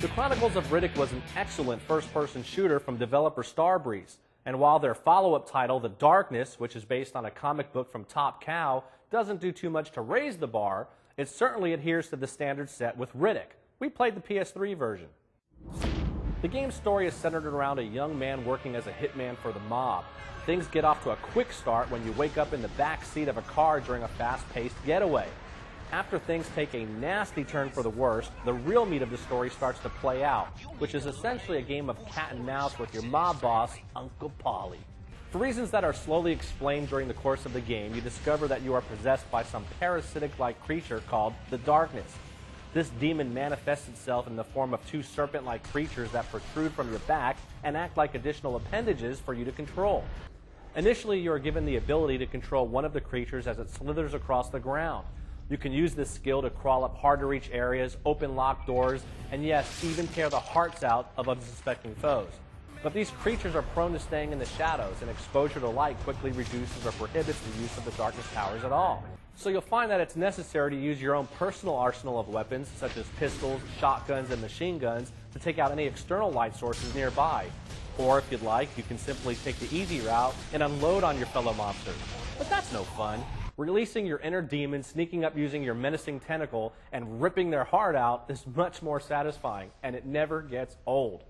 The Chronicles of Riddick was an excellent first-person shooter from developer Starbreeze, and while their follow-up title, The Darkness, which is based on a comic book from Top Cow, doesn't do too much to raise the bar, it certainly adheres to the standard set with Riddick. We played the PS3 version. The game's story is centered around a young man working as a hitman for the mob. Things get off to a quick start when you wake up in the back seat of a car during a fast-paced getaway. After things take a nasty turn for the worst, the real meat of the story starts to play out, which is essentially a game of cat and mouse with your mob boss, Uncle Paulie. For reasons that are slowly explained during the course of the game, you discover that you are possessed by some parasitic-like creature called the Darkness. This demon manifests itself in the form of two serpent-like creatures that protrude from your back and act like additional appendages for you to control. Initially, you are given the ability to control one of the creatures as it slithers across the ground. You can use this skill to crawl up hard-to-reach areas, open locked doors, and yes, even tear the hearts out of unsuspecting foes. But these creatures are prone to staying in the shadows, and exposure to light quickly reduces or prohibits the use of the Darkness powers at all. So you'll find that it's necessary to use your own personal arsenal of weapons, such as pistols, shotguns, and machine guns, to take out any external light sources nearby. Or, if you'd like, you can simply take the easy route and unload on your fellow monsters. But that's no fun. Releasing your inner demon, sneaking up using your menacing tentacle, and ripping their heart out is much more satisfying, and it never gets old.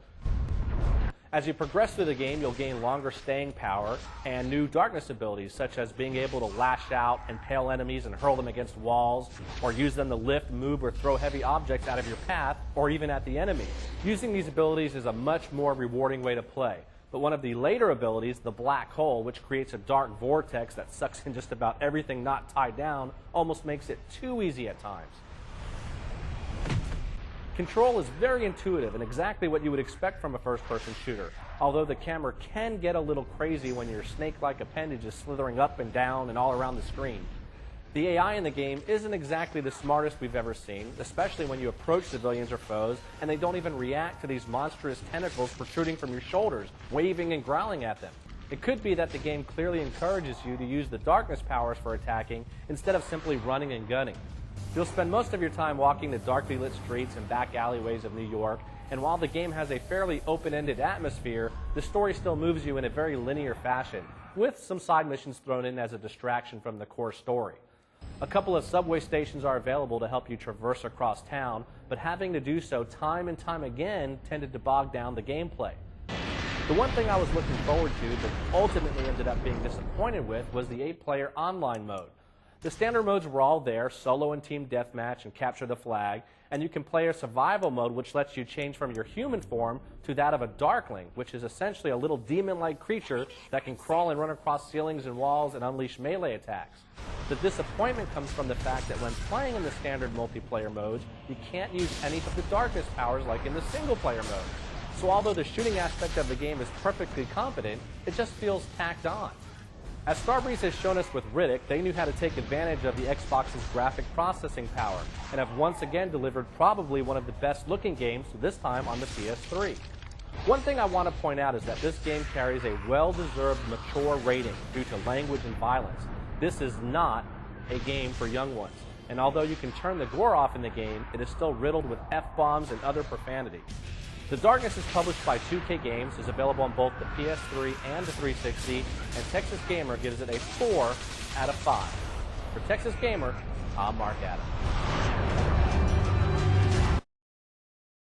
As you progress through the game, you'll gain longer staying power and new darkness abilities, such as being able to lash out, impale enemies, and hurl them against walls, or use them to lift, move, or throw heavy objects out of your path, or even at the enemy. Using these abilities is a much more rewarding way to play. But one of the later abilities, the Black Hole, which creates a dark vortex that sucks in just about everything not tied down, almost makes it too easy at times. Control is very intuitive and exactly what you would expect from a first-person shooter, although the camera can get a little crazy when your snake-like appendage is slithering up and down and all around the screen. The AI in the game isn't exactly the smartest we've ever seen, especially when you approach civilians or foes, and they don't even react to these monstrous tentacles protruding from your shoulders, waving and growling at them. It could be that the game clearly encourages you to use the darkness powers for attacking instead of simply running and gunning. You'll spend most of your time walking the darkly lit streets and back alleyways of New York, and while the game has a fairly open-ended atmosphere, the story still moves you in a very linear fashion, with some side missions thrown in as a distraction from the core story. A couple of subway stations are available to help you traverse across town, but having to do so time and time again tended to bog down the gameplay. The one thing I was looking forward to, but ultimately ended up being disappointed with, was the 8-player online mode. The standard modes were all there, solo and team deathmatch and capture the flag, and you can play a survival mode which lets you change from your human form to that of a Darkling, which is essentially a little demon-like creature that can crawl and run across ceilings and walls and unleash melee attacks. The disappointment comes from the fact that when playing in the standard multiplayer modes, you can't use any of the darkness powers like in the single-player mode. So although the shooting aspect of the game is perfectly competent, it just feels tacked on. As Starbreeze has shown us with Riddick, they knew how to take advantage of the Xbox's graphic processing power, and have once again delivered probably one of the best-looking games, this time on the PS3. One thing I want to point out is that this game carries a well-deserved mature rating due to language and violence. This is not a game for young ones, and although you can turn the gore off in the game, it is still riddled with F-bombs and other profanity. The Darkness is published by 2K Games, is available on both the PS3 and the 360, and Texas Gamer gives it a 4 out of 5. For Texas Gamer, I'm Mark Adams.